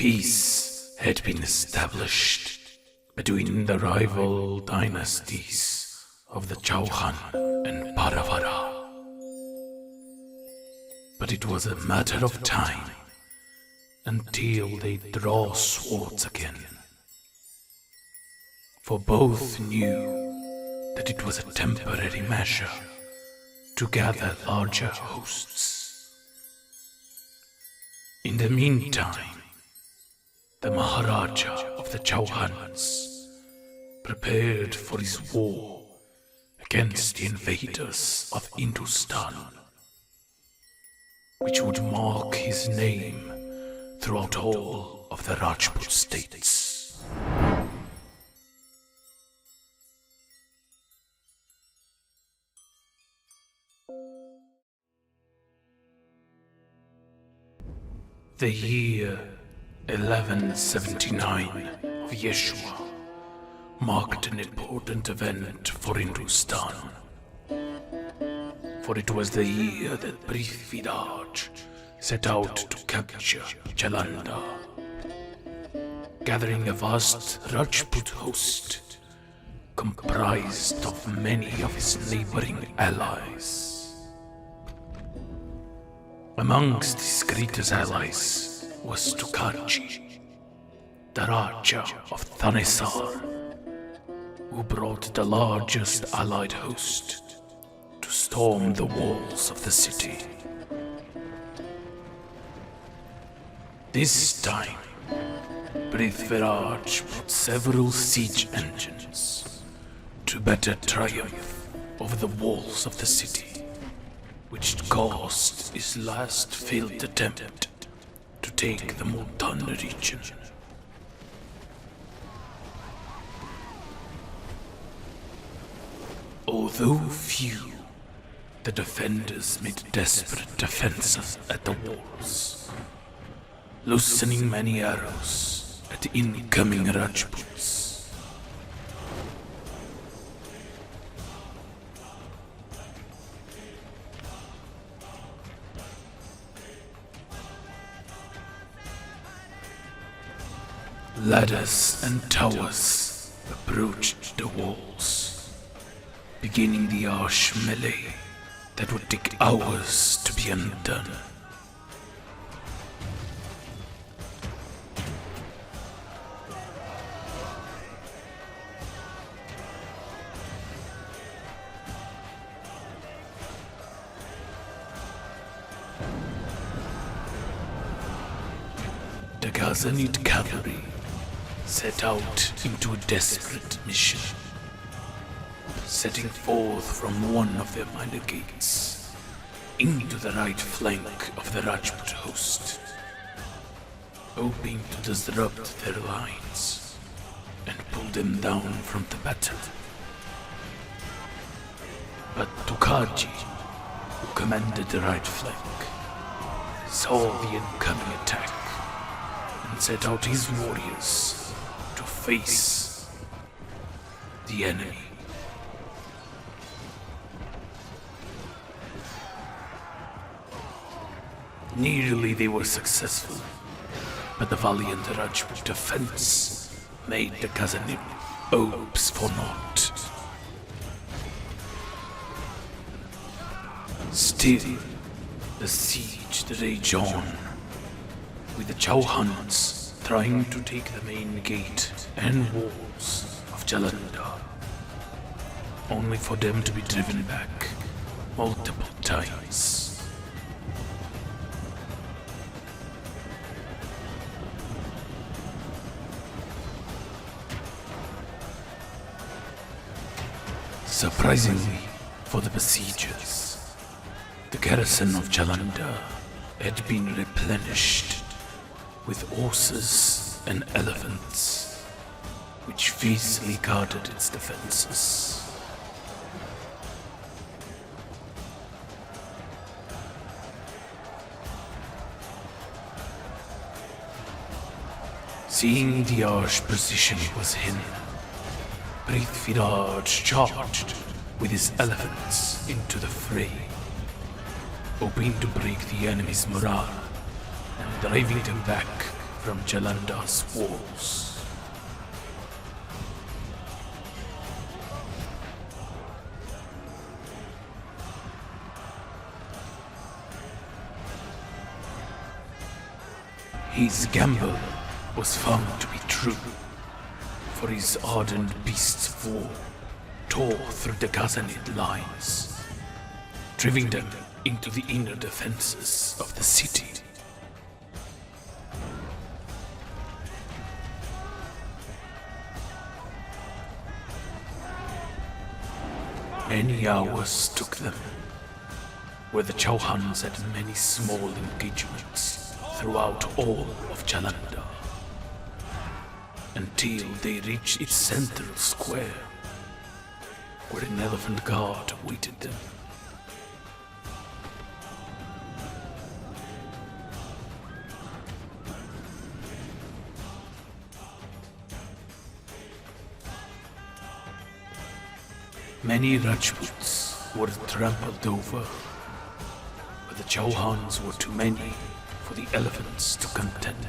Peace had been established between the rival dynasties of the Chauhan and Paravara. But it was a matter of time until they draw swords again. For both knew that it was a temporary measure to gather larger hosts. In the meantime, the Maharaja of the Chauhans prepared for his war against the invaders of Hindustan, which would mark his name throughout all of the Rajput states. The year 1179 of Yeshua marked an important event for Hindustan, for it was the year that Prithviraj set out to capture Jalandhar, gathering a vast Rajput host comprised of many of his neighboring allies. Amongst his greatest allies was Tukhaji, the Raja of Thanesar, who brought the largest allied host to storm the walls of the city. This time, Prithviraj brought several siege engines to better triumph over the walls of the city, which caused his last failed attempt to take the Multan region. Although few, the defenders made desperate defenses at the walls, loosening many arrows at the incoming Rajputs. Ladders and towers approached the walls, beginning the harsh melee that would take hours to be undone. The Ghazanid cavalry set out into a desperate mission, setting forth from one of their minor gates into the right flank of the Rajput host, hoping to disrupt their lines and pull them down from the battle. But Tukhaji, who commanded the right flank, saw the incoming attack and set out his warriors to face the enemy. Nearly they were successful, but the valiant Rajput defense made the Ghazanid hopes for naught. Still, the siege raged on, with the Chauhans trying to take the main gate and walls of Jalandhar, only for them to be driven back multiple times. Surprisingly for the besiegers, the garrison of Jalandhar had been replenished with horses and elephants, which fiercely guarded its defenses. Seeing the harsh position he was in, Prithviraj charged with his elephants into the fray, hoping to break the enemy's morale and driving them back from Jalandhar's walls. His gamble was found to be true, for his ardent beasts of war tore through the Ghazanid lines, driving them into the inner defenses of the city. Many hours took them, where the Chauhans had many small engagements throughout all of Jalandhar, until they reached its central square, where an elephant guard awaited them. Many Rajputs were trampled over, but the Chauhans were too many for the elephants to contend,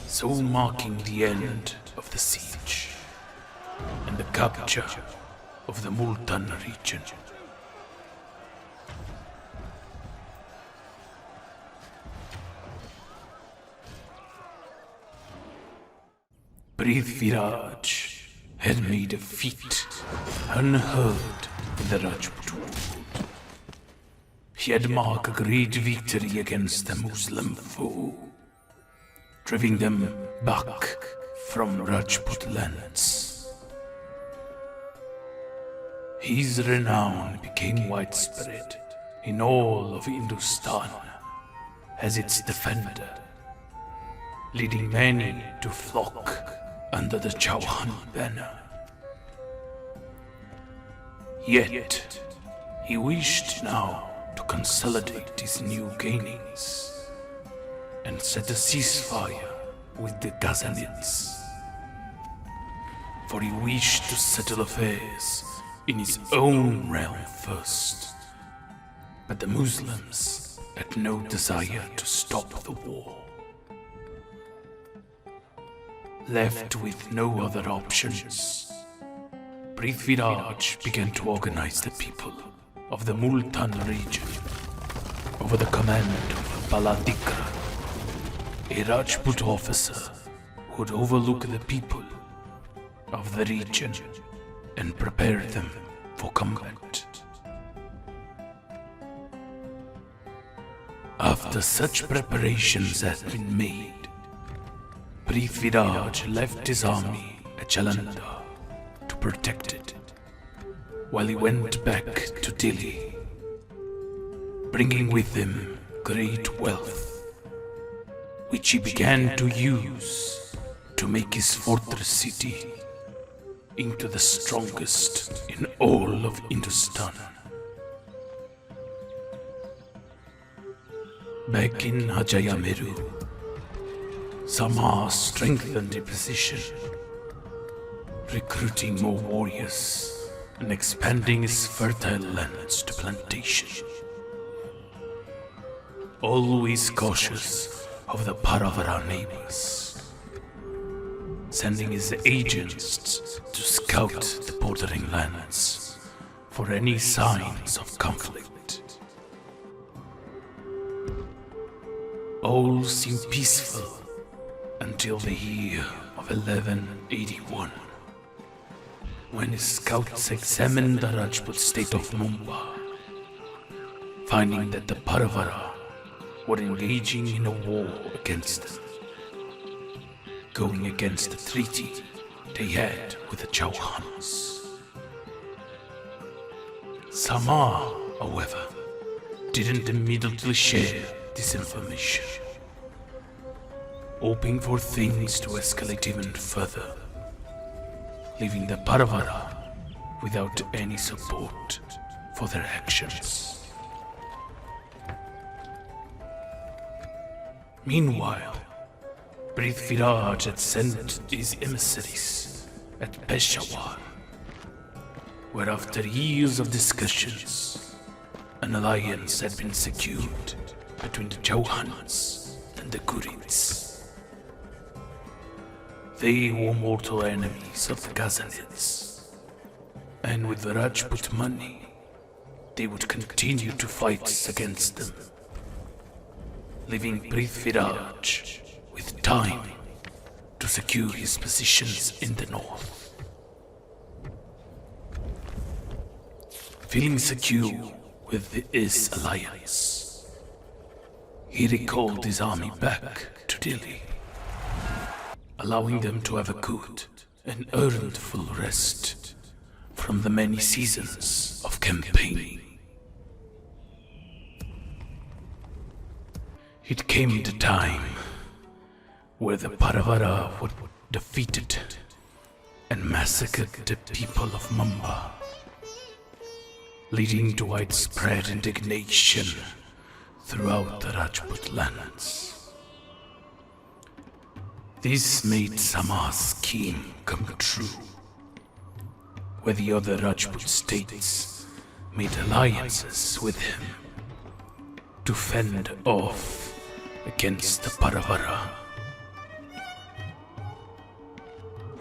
so marking the end of the siege and the capture of the Multan region. Prithviraj had made a feat unheard in the Rajput world. He had marked a great victory against the Muslim foe, driving them back from Rajput lands. His renown became widespread in all of Hindustan as its defender, leading many to flock under the Chauhan banner. Yet, he wished now to consolidate his new gainings and set a ceasefire with the Ghazanids, for he wished to settle affairs in his own realm first. But the Muslims had no desire to stop the war. Left with no other options, Prithviraj began to organize the people of the Multan region over the command of Baladikra, a Rajput officer who would overlook the people of the region and prepare them for combat. After such preparations had been made, Prithviraj left his army at Jalandhar to protect it, while he went back to Delhi, bringing with him great wealth, which he began to use to make his fortress city into the strongest in all of Hindustan. Back in Hajayameru, Sama strengthened the position, recruiting more warriors and expanding his fertile lands to plantation. Always cautious of the Paravara neighbors, sending his agents to scout the bordering lands for any signs of conflict. All seemed peaceful until the year of 1181, when his scouts examined the Rajput state of Mumbai, finding that the Paravara were engaging in a war against them, going against the treaty they had with the Chauhans. Sama, however, didn't immediately share this information, hoping for things to escalate even further, leaving the Paravara without any support for their actions. Meanwhile, Prithviraj had sent his emissaries at Peshawar, where after years of discussions, an alliance had been secured between the Chauhans and the Kurids. They were mortal enemies of the Ghazanids, and with the Rajput money, they would continue to fight against them, leaving Prithviraj with time to secure his positions in the north. Feeling secure with his alliance, he recalled his army back to Delhi, allowing them to have a good and earned full rest from the many seasons of campaigning. It came the time where the Paravara were defeated and massacred the people of Mamba, leading to widespread indignation throughout the Rajput lands. This made Sama's scheme come true, where the other Rajput states made alliances with him to fend off against the Paravara.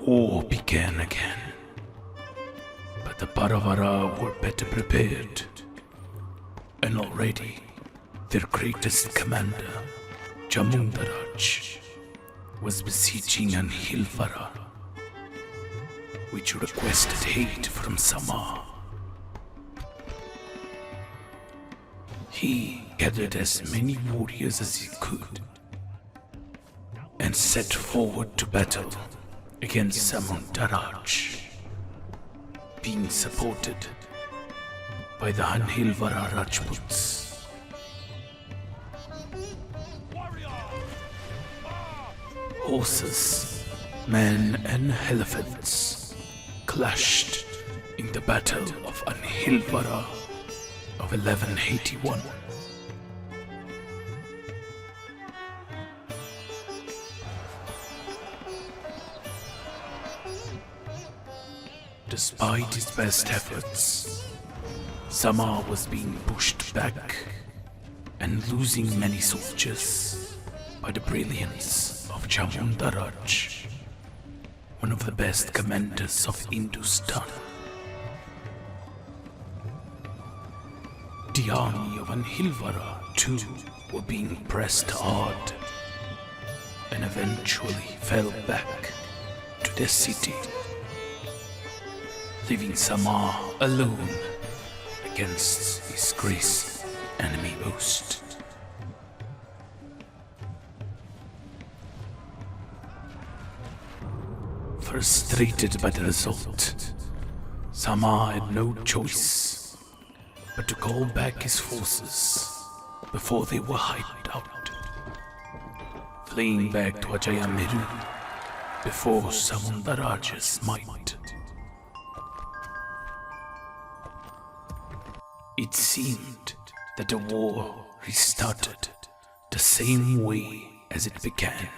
War began again, but the Paravara were better prepared, and already their greatest commander, Jamundaraj, was besieging Anhilvara, which requested aid from Sama. He gathered as many warriors as he could and set forward to battle against Samundaraj, being supported by the Anhilvara Rajputs. Horses, men and elephants clashed in the Battle of Anhilvara of 1181. Despite his best efforts, Sama was being pushed back and losing many soldiers by the brilliance of Jamundaraj, one of the best commanders of Hindustan. The army of Anhilvara, too, were being pressed hard and eventually fell back to their city, leaving Sama alone against his crazy enemy host. Frustrated by the result, Sama had no choice but to call back his forces before they were hyped out, fleeing back to Ajayamiru before Samundaraj's might. It seemed that the war restarted the same way as it began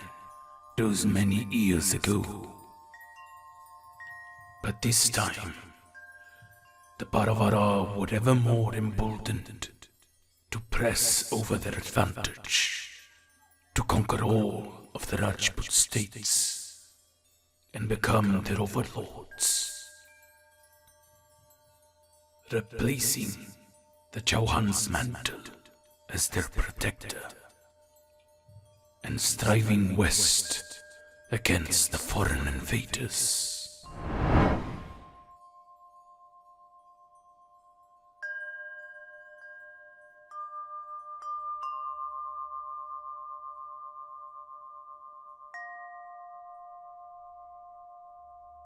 those many years ago. But this time, the Paravara were ever more emboldened to press over their advantage, to conquer all of the Rajput states and become their overlords, replacing the Chauhan's mantle as their protector and striving west against the foreign invaders.